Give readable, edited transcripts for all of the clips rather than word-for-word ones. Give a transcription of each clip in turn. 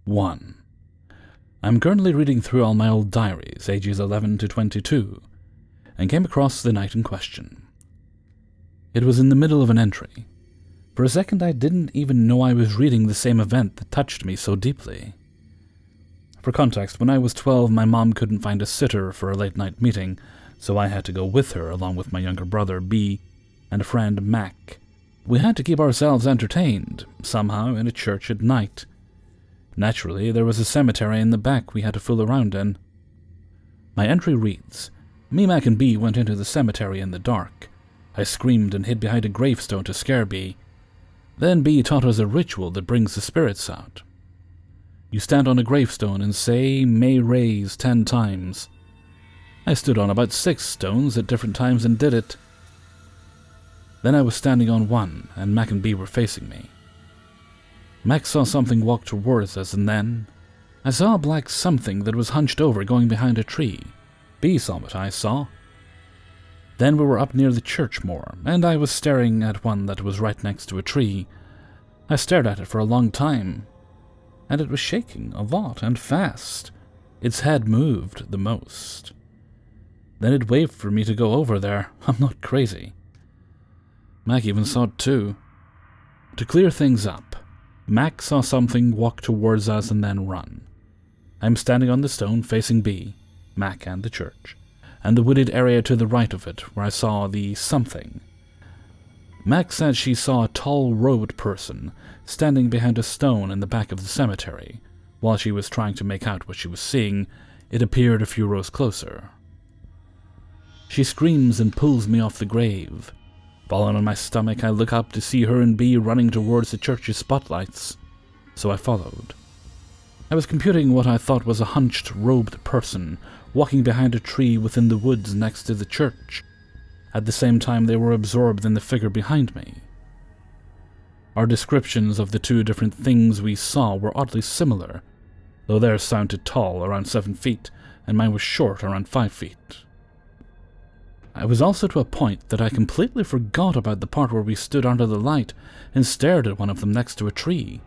1. I'm currently reading through all my old diaries, ages 11 to 22, and came across the night in question. It was in the middle of an entry. For a second I didn't even know I was reading the same event that touched me so deeply. For context, when I was 12, my mom couldn't find a sitter for a late-night meeting, so I had to go with her along with my younger brother, B, and a friend, Mac. We had to keep ourselves entertained, somehow, in a church at night. Naturally, there was a cemetery in the back we had to fool around in. My entry reads, Me, Mac, and B went into the cemetery in the dark. I screamed and hid behind a gravestone to scare B. Then B taught us a ritual that brings the spirits out. You stand on a gravestone and say, May raise 10 times. I stood on about 6 stones at different times and did it. Then I was standing on one, and Mac and B were facing me. Mac saw something walk towards us, and then I saw a black something that was hunched over going behind a tree. B saw what I saw. Then we were up near the church more, and I was staring at one that was right next to a tree. I stared at it for a long time, and it was shaking a lot and fast. Its head moved the most. Then it waved for me to go over there. I'm not crazy. Mac even saw it too. To clear things up, Mac saw something walk towards us and then run. I'm standing on the stone facing B, Mac and the church, and the wooded area to the right of it where I saw the something. Mac said she saw a tall robed person standing behind a stone in the back of the cemetery. While she was trying to make out what she was seeing, it appeared a few rows closer. She screams and pulls me off the grave. Falling on my stomach, I look up to see her and B running towards the church's spotlights, so I followed. I was computing what I thought was a hunched, robed person walking behind a tree within the woods next to the church. At the same time, they were absorbed in the figure behind me. Our descriptions of the two different things we saw were oddly similar, though theirs sounded tall, around 7 feet, and mine was short, around 5 feet. I was also to a point that I completely forgot about the part where we stood under the light and stared at one of them next to a tree.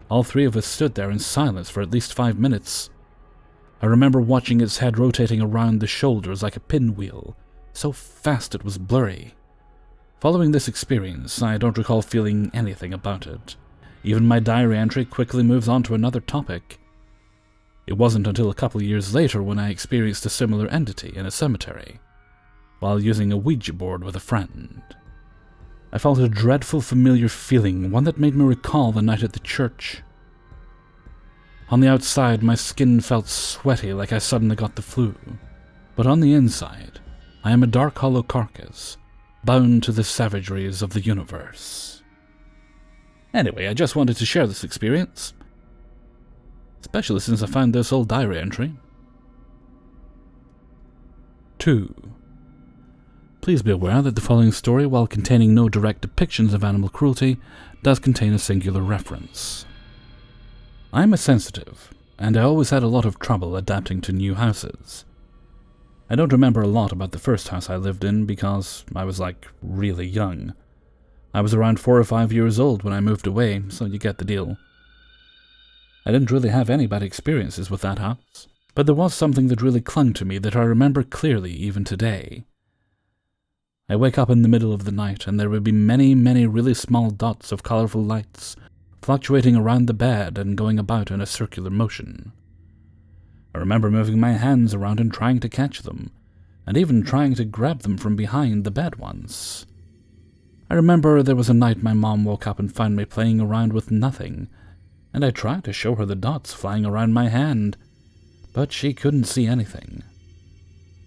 All 3 of us stood there in silence for at least 5 minutes. I remember watching its head rotating around the shoulders like a pinwheel, so fast it was blurry. Following this experience, I don't recall feeling anything about it. Even my diary entry quickly moves on to another topic. It wasn't until a couple years later when I experienced a similar entity in a cemetery, while using a Ouija board with a friend. I felt a dreadful familiar feeling, one that made me recall the night at the church. On the outside, my skin felt sweaty like I suddenly got the flu, but on the inside, I am a dark hollow carcass, bound to the savageries of the universe. Anyway, I just wanted to share this experience, especially since I found this old diary entry. 2. Please be aware that the following story, while containing no direct depictions of animal cruelty, does contain a singular reference. I am a sensitive, and I always had a lot of trouble adapting to new houses. I don't remember a lot about the first house I lived in because I was really young. I was around 4 or 5 years old when I moved away, so you get the deal. I didn't really have any bad experiences with that house, but there was something that really clung to me that I remember clearly even today. I wake up in the middle of the night and there would be many, many really small dots of colorful lights fluctuating around the bed and going about in a circular motion. I remember moving my hands around and trying to catch them, and even trying to grab them from behind the bed once. I remember there was a night my mom woke up and found me playing around with nothing, and I tried to show her the dots flying around my hand, but she couldn't see anything.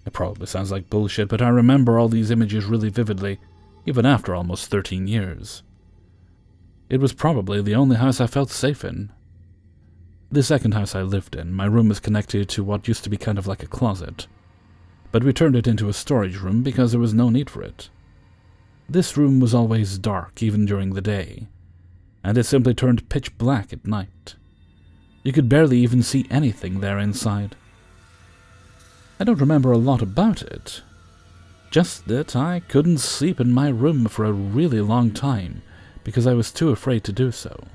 It probably sounds like bullshit, but I remember all these images really vividly, even after almost 13 years. It was probably the only house I felt safe in. The second house I lived in, my room was connected to what used to be kind of like a closet, but we turned it into a storage room because there was no need for it. This room was always dark, even during the day, and it simply turned pitch black at night. You could barely even see anything there inside. I don't remember a lot about it, just that I couldn't sleep in my room for a really long time because I was too afraid to do so.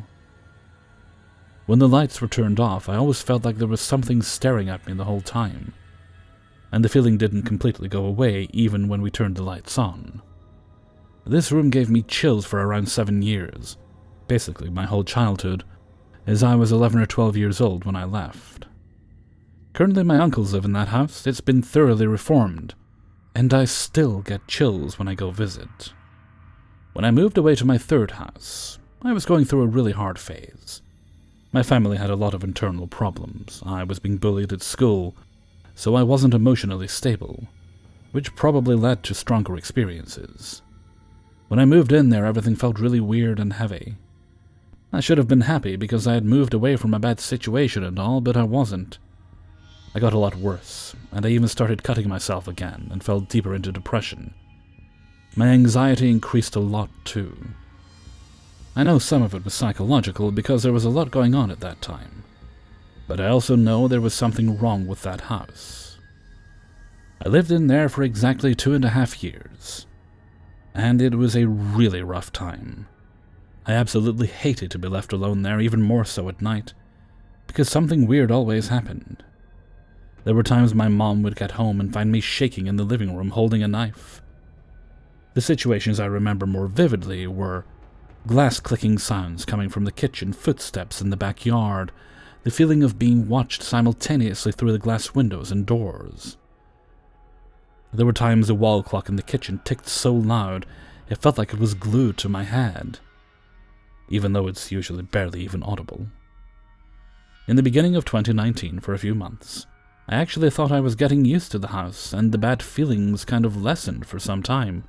When the lights were turned off, I always felt like there was something staring at me the whole time, and the feeling didn't completely go away even when we turned the lights on. This room gave me chills for around 7 years, basically my whole childhood, as I was 11 or 12 years old when I left. Currently my uncles live in that house. It's been thoroughly reformed, and I still get chills when I go visit. When I moved away to my third house, I was going through a really hard phase. My family had a lot of internal problems. I was being bullied at school, so I wasn't emotionally stable, which probably led to stronger experiences. When I moved in there, everything felt really weird and heavy. I should have been happy because I had moved away from a bad situation and all, but I wasn't. I got a lot worse, and I even started cutting myself again and fell deeper into depression. My anxiety increased a lot too. I know some of it was psychological because there was a lot going on at that time, but I also know there was something wrong with that house. I lived in there for exactly 2.5 years, and it was a really rough time. I absolutely hated to be left alone there, even more so at night, because something weird always happened. There were times my mom would get home and find me shaking in the living room holding a knife. The situations I remember more vividly were glass clicking sounds coming from the kitchen, footsteps in the backyard, the feeling of being watched simultaneously through the glass windows and doors. There were times the wall clock in the kitchen ticked so loud it felt like it was glued to my head, even though it's usually barely even audible. In the beginning of 2019, for a few months, I actually thought I was getting used to the house, and the bad feelings kind of lessened for some time.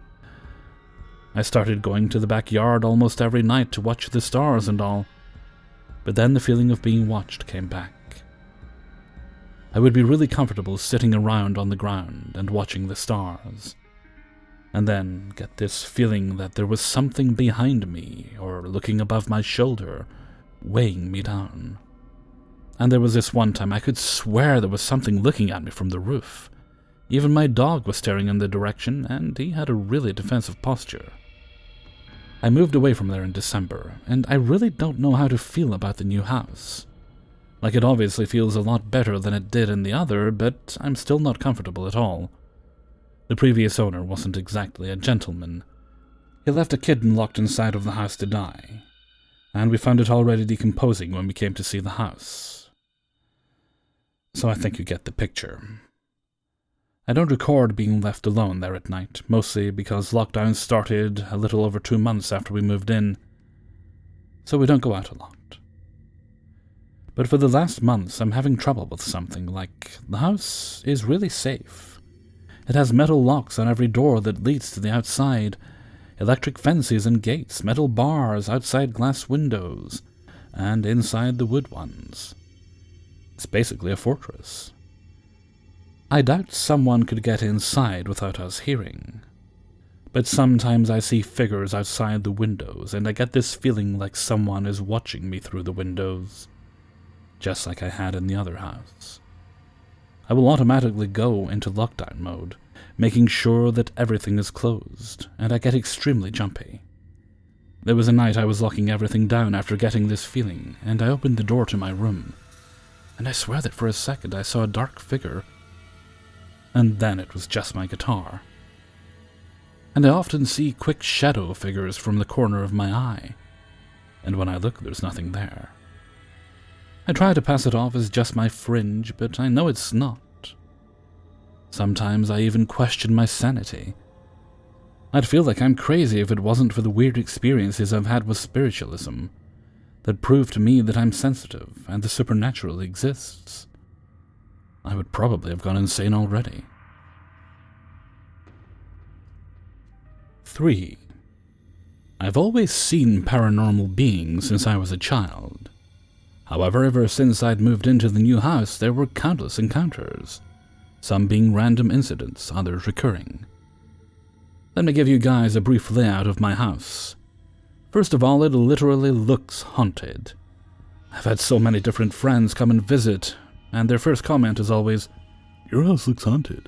I started going to the backyard almost every night to watch the stars and all, but then the feeling of being watched came back. I would be really comfortable sitting around on the ground and watching the stars, and then get this feeling that there was something behind me or looking above my shoulder, weighing me down. And there was this one time I could swear there was something looking at me from the roof. Even my dog was staring in the direction, and he had a really defensive posture. I moved away from there in December, and I really don't know how to feel about the new house. Like, it obviously feels a lot better than it did in the other, but I'm still not comfortable at all. The previous owner wasn't exactly a gentleman. He left a kitten locked inside of the house to die, and we found it already decomposing when we came to see the house. So I think you get the picture. I don't record being left alone there at night, mostly because lockdown started a little over 2 months after we moved in, so we don't go out a lot. But for the last months, I'm having trouble with something, like the house is really safe. It has metal locks on every door that leads to the outside, electric fences and gates, metal bars outside glass windows, and inside the wood ones. It's basically a fortress. I doubt someone could get inside without us hearing. But sometimes I see figures outside the windows, and I get this feeling like someone is watching me through the windows, just like I had in the other house. I will automatically go into lockdown mode, making sure that everything is closed, and I get extremely jumpy. There was a night I was locking everything down after getting this feeling, and I opened the door to my room, and I swear that for a second I saw a dark figure, and then it was just my guitar. And I often see quick shadow figures from the corner of my eye, and when I look, there's nothing there. I try to pass it off as just my fringe, but I know it's not. Sometimes I even question my sanity. I'd feel like I'm crazy if it wasn't for the weird experiences I've had with spiritualism that prove to me that I'm sensitive and the supernatural exists. I would probably have gone insane already. 3. I've always seen paranormal beings since I was a child. However, ever since I'd moved into the new house, there were countless encounters, some being random incidents, others recurring. Let me give you guys a brief layout of my house. First of all, it literally looks haunted. I've had so many different friends come and visit, and their first comment is always, "Your house looks haunted."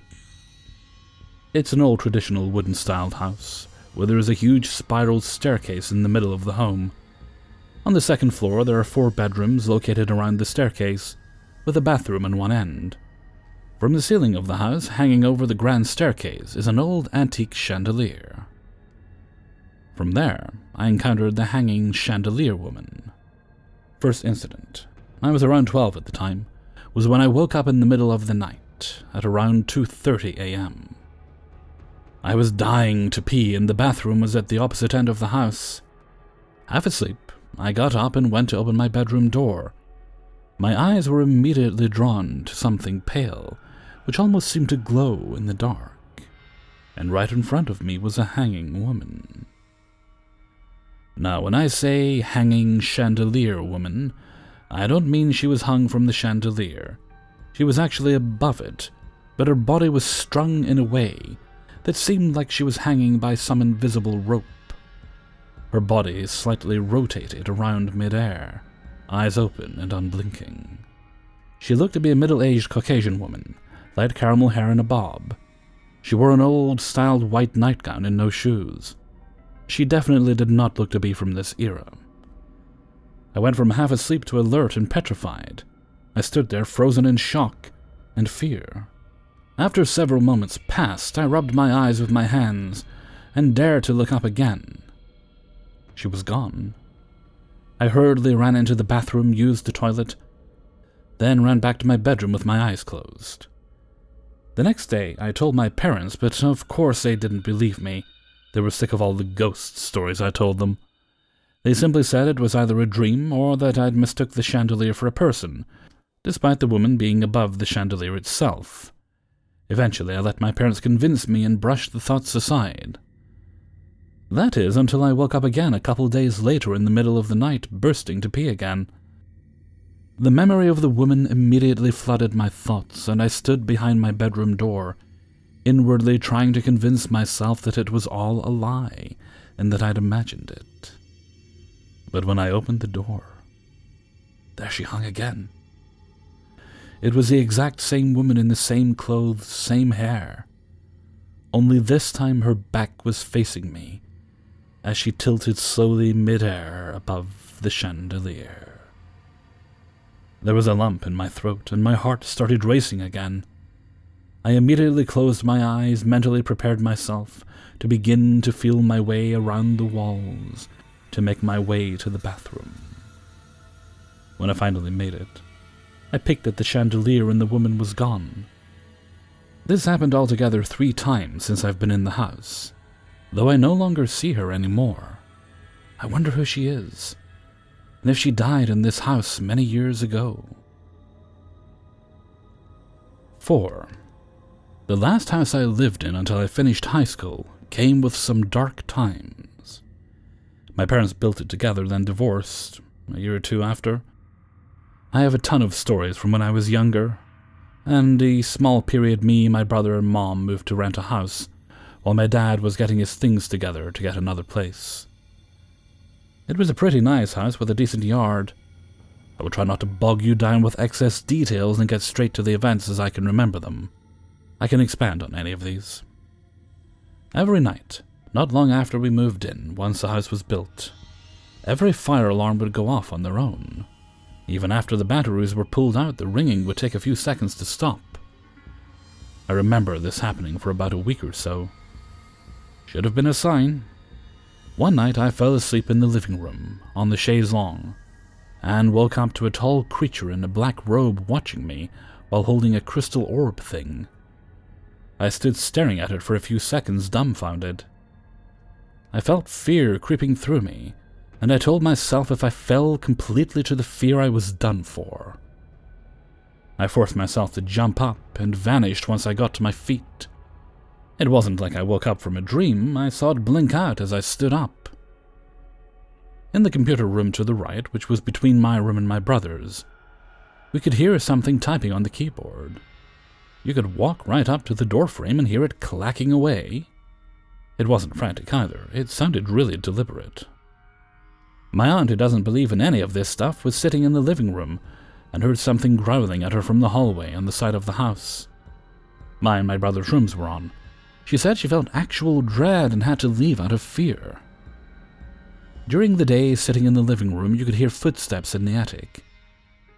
It's an old traditional wooden-styled house, where there is a huge spiral staircase in the middle of the home. On the second floor, there are 4 bedrooms located around the staircase, with a bathroom on one end. From the ceiling of the house, hanging over the grand staircase, is an old antique chandelier. From there, I encountered the hanging chandelier woman. First incident, I was around 12 at the time, was when I woke up in the middle of the night, at around 2:30 a.m. I was dying to pee and the bathroom was at the opposite end of the house. Half asleep, I got up and went to open my bedroom door. My eyes were immediately drawn to something pale, which almost seemed to glow in the dark, and right in front of me was a hanging woman. Now, when I say hanging chandelier woman, I don't mean she was hung from the chandelier. She was actually above it, but her body was strung in a way that seemed like she was hanging by some invisible rope. Her body slightly rotated around mid-air, eyes open and unblinking. She looked to be a middle-aged Caucasian woman, light caramel hair and a bob. She wore an old-styled white nightgown and no shoes. She definitely did not look to be from this era. I went from half asleep to alert and petrified. I stood there frozen in shock and fear. After several moments passed, I rubbed my eyes with my hands and dared to look up again. She was gone. I hurriedly ran into the bathroom, used the toilet, then ran back to my bedroom with my eyes closed. The next day, I told my parents, but of course they didn't believe me. They were sick of all the ghost stories I told them. They simply said it was either a dream or that I'd mistook the chandelier for a person, despite the woman being above the chandelier itself. Eventually, I let my parents convince me and brushed the thoughts aside. That is, until I woke up again a couple days later in the middle of the night, bursting to pee again. The memory of the woman immediately flooded my thoughts, and I stood behind my bedroom door, inwardly trying to convince myself that it was all a lie, and that I'd imagined it. But when I opened the door, there she hung again. It was the exact same woman in the same clothes, same hair. Only this time her back was facing me, as she tilted slowly mid-air above the chandelier. There was a lump in my throat, and my heart started racing again. I immediately closed my eyes, mentally prepared myself to begin to feel my way around the walls, to make my way to the bathroom. When I finally made it, I picked at the chandelier and the woman was gone. This happened altogether 3 times since I've been in the house, though I no longer see her anymore. I wonder who she is, and if she died in this house many years ago. 4. The last house I lived in until I finished high school came with some dark times. My parents built it together, then divorced a year or 2 after. I have a ton of stories from when I was younger, and the small period me, my brother, and mom moved to rent a house, while my dad was getting his things together to get another place. It was a pretty nice house with a decent yard. I will try not to bog you down with excess details and get straight to the events as I can remember them. I can expand on any of these. Every night, not long after we moved in, once the house was built, every fire alarm would go off on their own. Even after the batteries were pulled out, the ringing would take a few seconds to stop. I remember this happening for about a week or so. Should have been a sign. One night I fell asleep in the living room, on the chaise longue, and woke up to a tall creature in a black robe watching me while holding a crystal orb thing. I stood staring at it for a few seconds, dumbfounded. I felt fear creeping through me, and I told myself if I fell completely to the fear I was done for. I forced myself to jump up and vanished once I got to my feet. It wasn't like I woke up from a dream. I saw it blink out as I stood up. In the computer room to the right, which was between my room and my brother's, we could hear something typing on the keyboard. You could walk right up to the doorframe and hear it clacking away. It wasn't frantic either. It sounded really deliberate. My aunt, who doesn't believe in any of this stuff, was sitting in the living room and heard something growling at her from the hallway on the side of the house. Mine and my brother's rooms were on. She said she felt actual dread and had to leave out of fear. During the day, sitting in the living room, you could hear footsteps in the attic.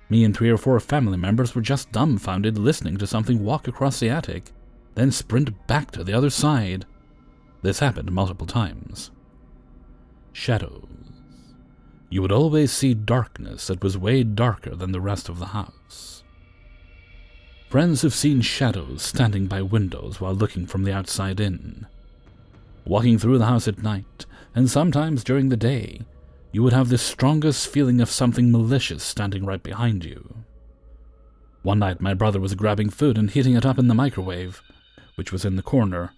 Me and 3 or 4 family members were just dumbfounded listening to something walk across the attic, then sprint back to the other side. This happened multiple times. Shadows. You would always see darkness that was way darker than the rest of the house. Friends have seen shadows standing by windows while looking from the outside in. Walking through the house at night, and sometimes during the day, you would have the strongest feeling of something malicious standing right behind you. One night my brother was grabbing food and heating it up in the microwave, which was in the corner,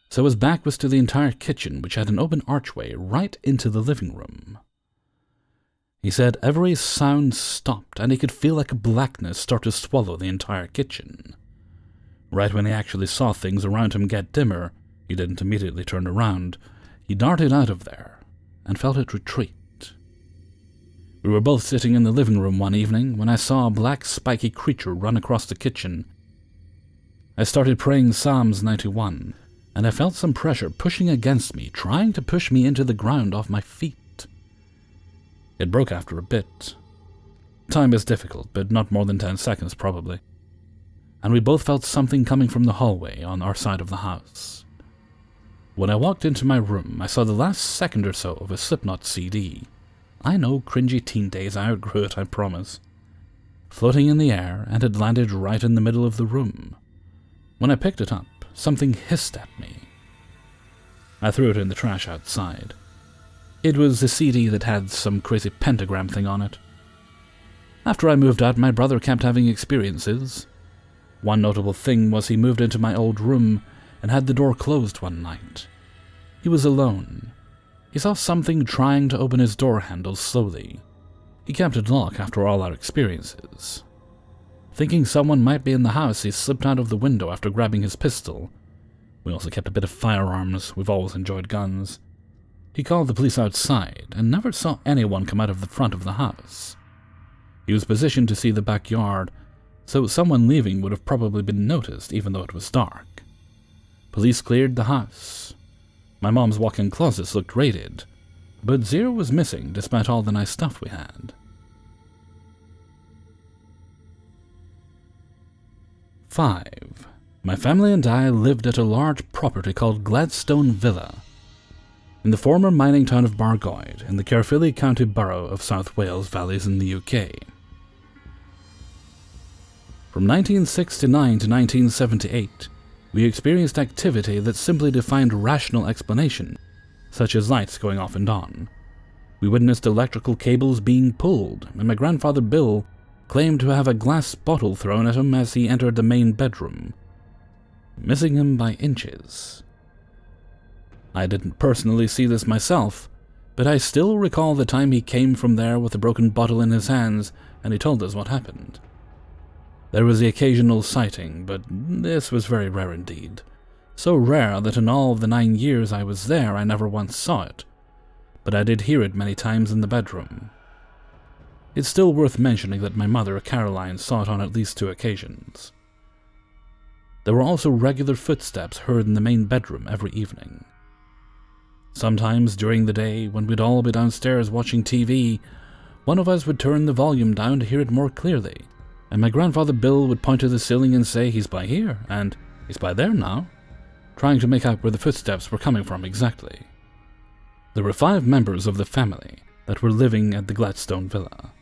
so his back was to the entire kitchen, which had an open archway right into the living room. He said every sound stopped and he could feel like a blackness start to swallow the entire kitchen. Right when he actually saw things around him get dimmer, he didn't immediately turn around. He darted out of there and felt it retreat. We were both sitting in the living room one evening when I saw a black spiky creature run across the kitchen. I started praying Psalms 91, and I felt some pressure pushing against me, trying to push me into the ground off my feet. It broke after a bit. Time is difficult, but not more than 10 seconds probably. And we both felt something coming from the hallway on our side of the house. When I walked into my room, I saw the last second or so of a Slipknot CD. I know, cringy teen days, I outgrew it, I promise. Floating in the air, and had landed right in the middle of the room. When I picked it up, something hissed at me. I threw it in the trash outside. It was a CD that had some crazy pentagram thing on it. After I moved out, my brother kept having experiences. One notable thing was he moved into my old room and had the door closed one night. He was alone. He saw something trying to open his door handle slowly. He kept it locked after all our experiences. Thinking someone might be in the house, he slipped out of the window after grabbing his pistol. We also kept a bit of firearms. We've always enjoyed guns. He called the police outside and never saw anyone come out of the front of the house. He was positioned to see the backyard, so someone leaving would have probably been noticed even though it was dark. Police cleared the house. My mom's walk-in closets looked raided, but zero was missing despite all the nice stuff we had. 5. My family and I lived at a large property called Gladstone Villa, in the former mining town of Bargoed, in the Caerphilly County Borough of South Wales Valleys in the UK. From 1969 to 1978, we experienced activity that simply defied rational explanation, such as lights going off and on. We witnessed electrical cables being pulled, and my grandfather Bill claimed to have a glass bottle thrown at him as he entered the main bedroom, missing him by inches. I didn't personally see this myself, but I still recall the time he came from there with a broken bottle in his hands and he told us what happened. There was the occasional sighting, but this was very rare indeed. So rare that in all of the 9 years I was there I never once saw it, but I did hear it many times in the bedroom. It's still worth mentioning that my mother, Caroline, saw it on at least 2 occasions. There were also regular footsteps heard in the main bedroom every evening. Sometimes during the day, when we'd all be downstairs watching TV, one of us would turn the volume down to hear it more clearly, and my grandfather Bill would point to the ceiling and say, "He's by here," and "He's by there now," trying to make out where the footsteps were coming from exactly. There were 5 members of the family that were living at the Gladstone Villa.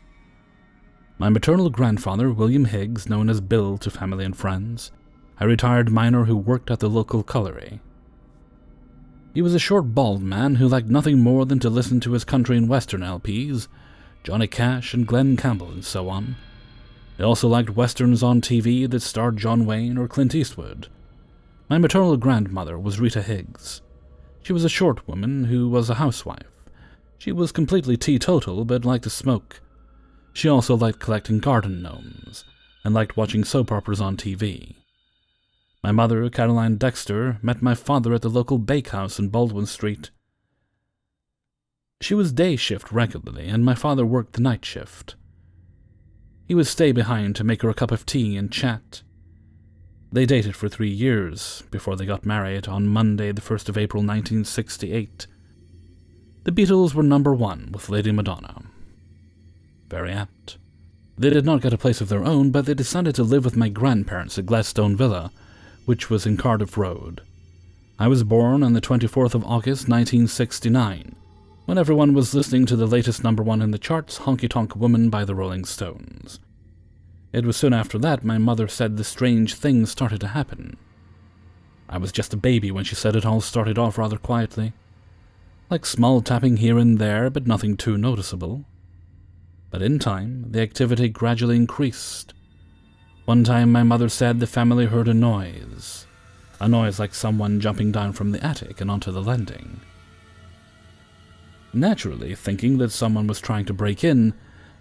My maternal grandfather, William Higgs, known as Bill to family and friends, a retired miner who worked at the local colliery. He was a short, bald man who liked nothing more than to listen to his country and western LPs, Johnny Cash and Glenn Campbell and so on. He also liked westerns on TV that starred John Wayne or Clint Eastwood. My maternal grandmother was Rita Higgs. She was a short woman who was a housewife. She was completely teetotal but liked to smoke. She also liked collecting garden gnomes and liked watching soap operas on TV. My mother, Caroline Dexter, met my father at the local bakehouse in Baldwin Street. She was day shift regularly, and my father worked the night shift. He would stay behind to make her a cup of tea and chat. They dated for 3 years before they got married on Monday, the 1st of April 1968. The Beatles were number 1 with Lady Madonna. Very apt. They did not get a place of their own, but they decided to live with my grandparents at Gladstone Villa, which was in Cardiff Road. I was born on the 24th of August 1969, when everyone was listening to the latest number 1 in the charts, Honky Tonk Woman by the Rolling Stones. It was soon after that my mother said the strange things started to happen. I was just a baby when she said it all started off rather quietly, like small tapping here and there, but nothing too noticeable. But in time, the activity gradually increased. One time my mother said the family heard a noise like someone jumping down from the attic and onto the landing. Naturally, thinking that someone was trying to break in,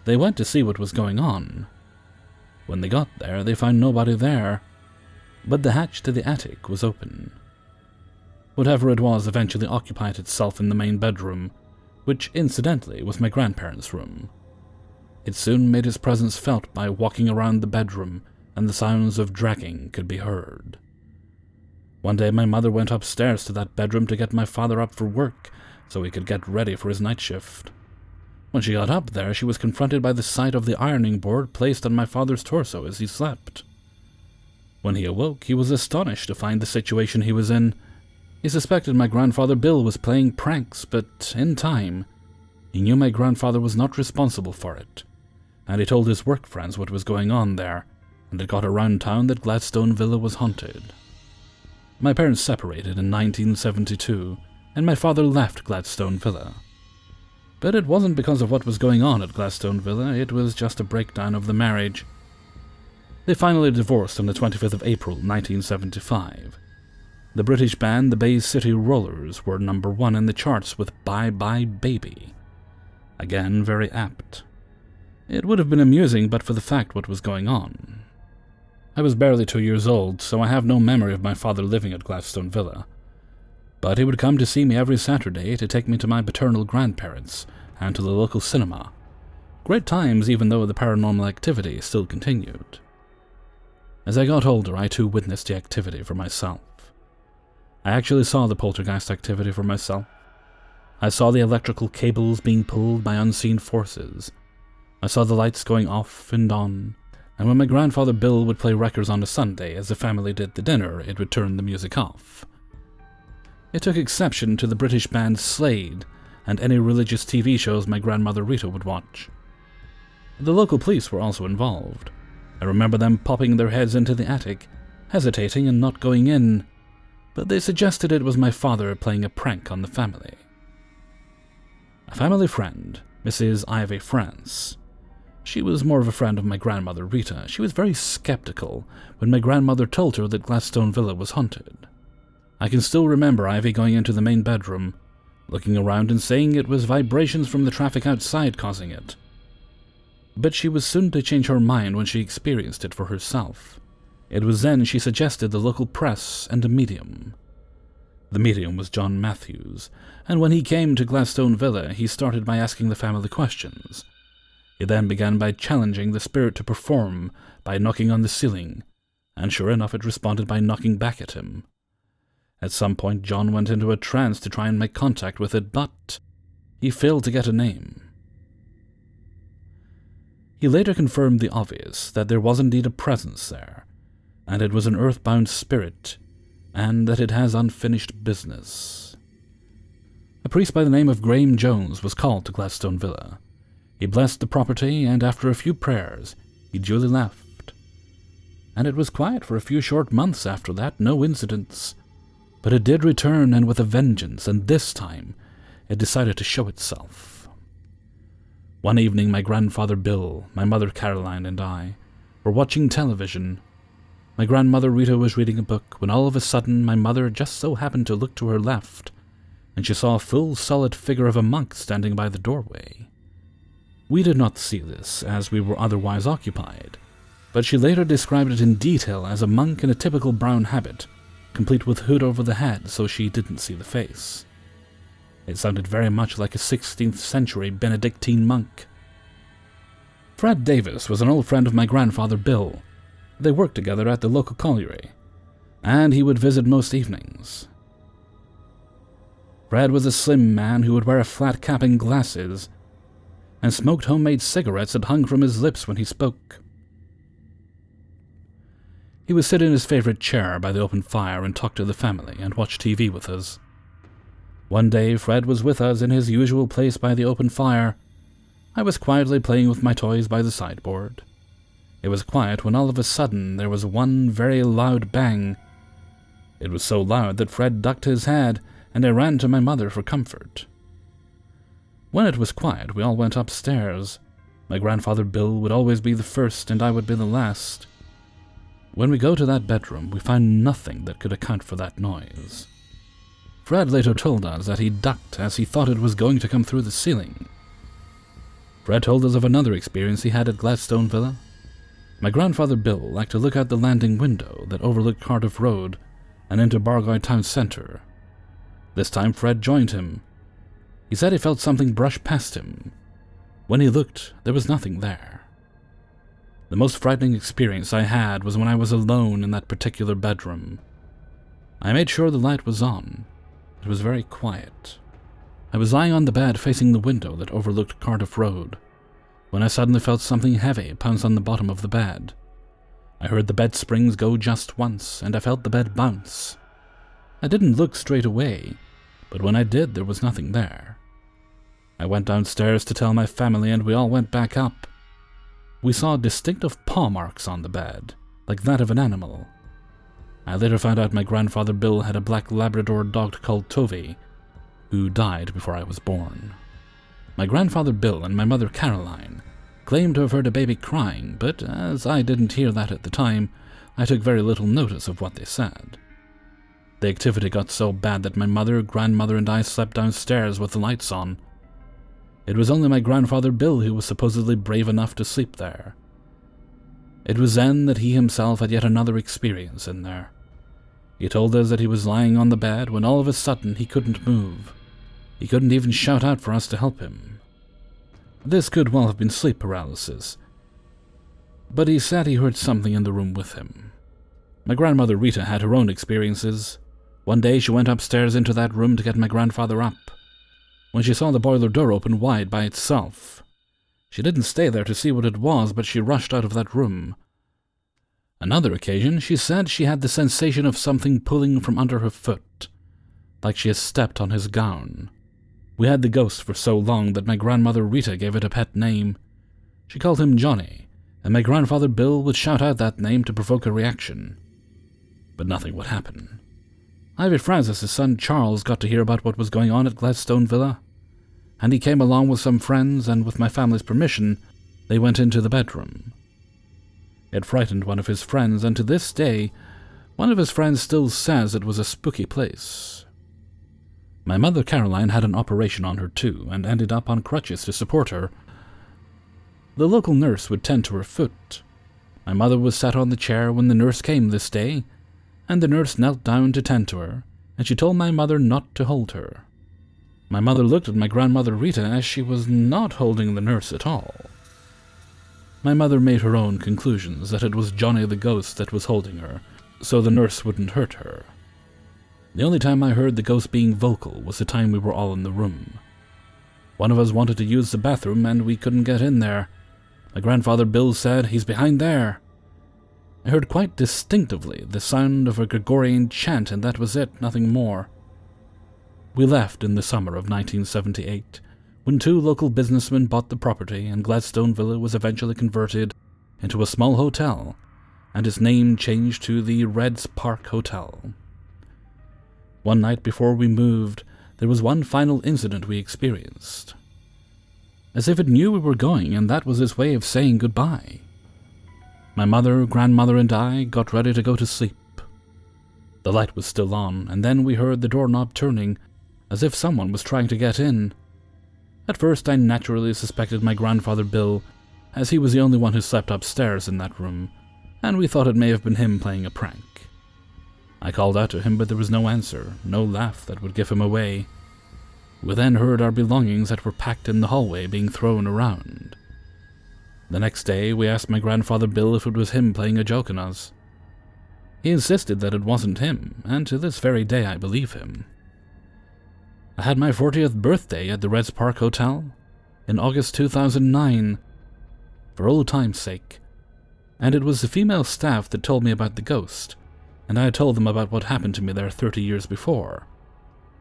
they went to see what was going on. When they got there, they found nobody there, but the hatch to the attic was open. Whatever it was eventually occupied itself in the main bedroom, which incidentally was my grandparents' room. It soon made its presence felt by walking around the bedroom, and the sounds of dragging could be heard. One day my mother went upstairs to that bedroom to get my father up for work, so he could get ready for his night shift. When she got up there, she was confronted by the sight of the ironing board placed on my father's torso as he slept. When he awoke, he was astonished to find the situation he was in. He suspected my grandfather Bill was playing pranks, but in time, he knew my grandfather was not responsible for it, and he told his work friends what was going on there, and it got around town that Gladstone Villa was haunted. My parents separated in 1972, and my father left Gladstone Villa. But it wasn't because of what was going on at Gladstone Villa, it was just a breakdown of the marriage. They finally divorced on the 25th of April 1975. The British band the Bay City Rollers were number 1 in the charts with Bye Bye Baby. Again, very apt. It would have been amusing but for the fact what was going on. I was barely 2 years old, so I have no memory of my father living at Gladstone Villa. But he would come to see me every Saturday to take me to my paternal grandparents and to the local cinema. Great times, even though the paranormal activity still continued. As I got older, I too witnessed the activity for myself. I actually saw the poltergeist activity for myself. I saw the electrical cables being pulled by unseen forces. I saw the lights going off and on, and when my grandfather Bill would play records on a Sunday as the family did the dinner, it would turn the music off. It took exception to the British band Slade and any religious TV shows my grandmother Rita would watch. The local police were also involved. I remember them popping their heads into the attic, hesitating and not going in, but they suggested it was my father playing a prank on the family. A family friend, Mrs. Ivy France. She was more of a friend of my grandmother Rita. She was very skeptical when my grandmother told her that Gladstone Villa was haunted. I can still remember Ivy going into the main bedroom, looking around and saying it was vibrations from the traffic outside causing it. But she was soon to change her mind when she experienced it for herself. It was then she suggested the local press and a medium. The medium was John Matthews, and when he came to Gladstone Villa, he started by asking the family questions. He then began by challenging the spirit to perform by knocking on the ceiling, and sure enough it responded by knocking back at him. At some point John went into a trance to try and make contact with it, but he failed to get a name. He later confirmed the obvious, that there was indeed a presence there, and it was an earthbound spirit, and that it has unfinished business. A priest by the name of Graham Jones was called to Gladstone Villa. He blessed the property, and after a few prayers, he duly left. And it was quiet for a few short months after that, no incidents. But it did return, and with a vengeance, and this time it decided to show itself. One evening my grandfather Bill, my mother Caroline, and I were watching television. My grandmother Rita was reading a book when all of a sudden my mother just so happened to look to her left, and she saw a full solid figure of a monk standing by the doorway. We did not see this, as we were otherwise occupied, but she later described it in detail as a monk in a typical brown habit, complete with hood over the head so she didn't see the face. It sounded very much like a 16th century Benedictine monk. Fred Davis was an old friend of my grandfather Bill. They worked together at the local colliery, and he would visit most evenings. Fred was a slim man who would wear a flat cap and glasses, and smoked homemade cigarettes that hung from his lips when he spoke. He would sit in his favorite chair by the open fire and talk to the family and watch TV with us. One day, Fred was with us in his usual place by the open fire. I was quietly playing with my toys by the sideboard. It was quiet when all of a sudden there was one very loud bang. It was so loud that Fred ducked his head, and I ran to my mother for comfort. When it was quiet, we all went upstairs. My grandfather Bill would always be the first, and I would be the last. When we go to that bedroom, we find nothing that could account for that noise. Fred later told us that he ducked as he thought it was going to come through the ceiling. Fred told us of another experience he had at Gladstone Villa. My grandfather Bill liked to look out the landing window that overlooked Cardiff Road and into Bargoed town centre. This time Fred joined him. He said he felt something brush past him. When he looked, there was nothing there. The most frightening experience I had was when I was alone in that particular bedroom. I made sure the light was on. It was very quiet. I was lying on the bed facing the window that overlooked Cardiff Road, when I suddenly felt something heavy pounce on the bottom of the bed. I heard the bed springs go just once, and I felt the bed bounce. I didn't look straight away, but when I did, there was nothing there. I went downstairs to tell my family, and we all went back up. We saw distinctive paw marks on the bed, like that of an animal. I later found out my grandfather Bill had a black Labrador dog called Tovey, who died before I was born. My grandfather Bill and my mother Caroline claimed to have heard a baby crying, but as I didn't hear that at the time, I took very little notice of what they said. The activity got so bad that my mother, grandmother, and I slept downstairs with the lights on. It was only my grandfather Bill who was supposedly brave enough to sleep there. It was then that he himself had yet another experience in there. He told us that he was lying on the bed when all of a sudden he couldn't move. He couldn't even shout out for us to help him. This could well have been sleep paralysis, but he said he heard something in the room with him. My grandmother Rita had her own experiences. One day she went upstairs into that room to get my grandfather up, when she saw the boiler door open wide by itself. She didn't stay there to see what it was, but she rushed out of that room. Another occasion, she said she had the sensation of something pulling from under her foot, like she had stepped on his gown. We had the ghost for so long that my grandmother Rita gave it a pet name. She called him Johnny, and my grandfather Bill would shout out that name to provoke a reaction. But nothing would happen. Ivy Francis' son Charles got to hear about what was going on at Gladstone Villa, and he came along with some friends, and with my family's permission, they went into the bedroom. It frightened one of his friends, and to this day, one of his friends still says it was a spooky place. My mother Caroline had an operation on her too, and ended up on crutches to support her. The local nurse would tend to her foot. My mother was sat on the chair when the nurse came this day, and the nurse knelt down to tend to her, and she told my mother not to hold her. My mother looked at my grandmother Rita as she was not holding the nurse at all. My mother made her own conclusions that it was Johnny the ghost that was holding her, so the nurse wouldn't hurt her. The only time I heard the ghost being vocal was the time we were all in the room. One of us wanted to use the bathroom, and we couldn't get in there. My grandfather Bill said, "He's behind there." I heard quite distinctively the sound of a Gregorian chant, and that was it, nothing more. We left in the summer of 1978, when 2 local businessmen bought the property, and Gladstone Villa was eventually converted into a small hotel, and its name changed to the Reds Park Hotel. One night before we moved, there was one final incident we experienced. As if it knew we were going, and that was its way of saying goodbye. My mother, grandmother, and I got ready to go to sleep. The light was still on, and then we heard the doorknob turning, as if someone was trying to get in. At first I naturally suspected my grandfather Bill, as he was the only one who slept upstairs in that room, and we thought it may have been him playing a prank. I called out to him, but there was no answer, no laugh that would give him away. We then heard our belongings that were packed in the hallway being thrown around. The next day, we asked my grandfather Bill if it was him playing a joke on us. He insisted that it wasn't him, and to this very day I believe him. I had my 40th birthday at the Reds Park Hotel in August 2009, for old time's sake, and it was the female staff that told me about the ghost, and I had told them about what happened to me there 30 years before.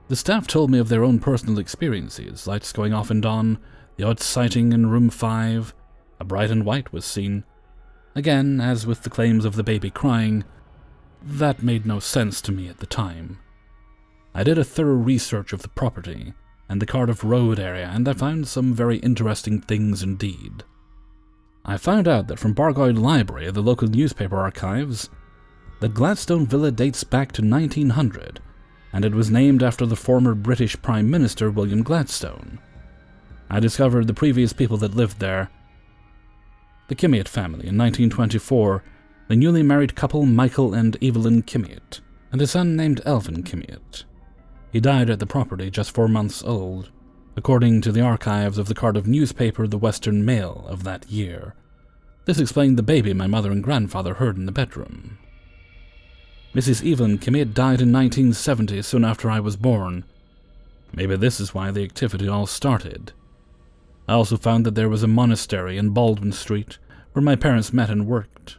The staff told me of their own personal experiences, lights going off and on, the odd sighting in room 5, a bright and white was seen. Again, as with the claims of the baby crying, that made no sense to me at the time. I did a thorough research of the property and the Cardiff Road area, and I found some very interesting things indeed. I found out that from Bargoyd Library, the local newspaper archives, that Gladstone Villa dates back to 1900, and it was named after the former British Prime Minister William Gladstone. I discovered the previous people that lived there. The Kimmiott family in 1924, the newly married couple Michael and Evelyn Kimmiott, and a son named Elvin Kimmiott. He died at the property just 4 months old, according to the archives of the Cardiff newspaper The Western Mail of that year. This explained the baby my mother and grandfather heard in the bedroom. Mrs. Evelyn Kimmiott died in 1970, soon after I was born. Maybe this is why the activity all started. I also found that there was a monastery in Baldwin Street, where my parents met and worked.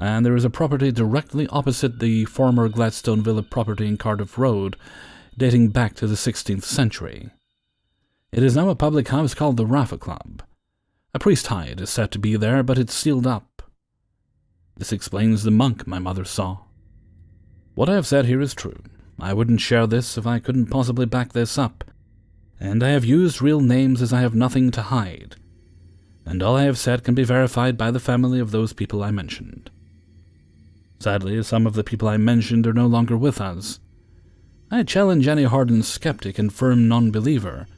And there is a property directly opposite the former Gladstone Villa property in Cardiff Road, dating back to the 16th century. It is now a public house called the Rafa Club. A priest hide is said to be there, but it's sealed up. This explains the monk my mother saw. What I have said here is true. I wouldn't share this if I couldn't possibly back this up, and I have used real names as I have nothing to hide, and all I have said can be verified by the family of those people I mentioned. Sadly, some of the people I mentioned are no longer with us. I challenge any hardened skeptic and firm non-believer,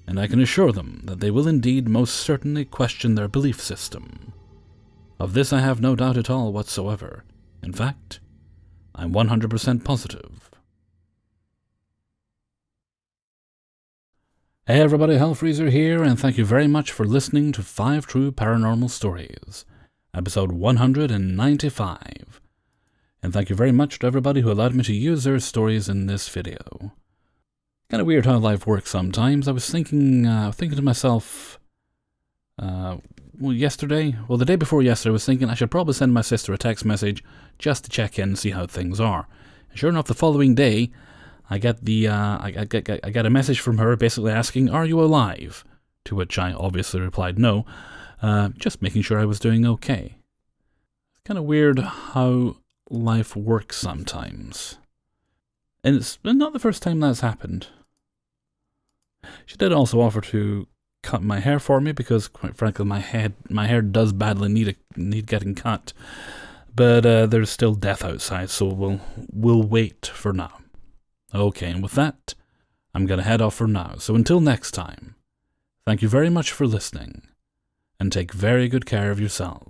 and I can assure them that they will indeed most certainly question their belief system. Of this I have no doubt at all whatsoever. In fact, I'm 100% positive. Hey everybody, Hellfreezer here, and thank you very much for listening to 5 True Paranormal Stories, episode 195. And thank you very much to everybody who allowed me to use their stories in this video. Kind of weird how life works sometimes. I was thinking to myself, the day before yesterday, I was thinking I should probably send my sister a text message just to check in and see how things are. And sure enough, the following day, I get I got a message from her basically asking, "Are you alive?" To which I obviously replied no, just making sure I was doing okay. It's kind of weird how life works sometimes. And it's not the first time that's happened. She did also offer to cut my hair for me because, quite frankly, my hair does badly need getting cut. But there's still death outside, so we'll wait for now. Okay, and with that, I'm going to head off for now. So until next time, thank you very much for listening, and take very good care of yourselves.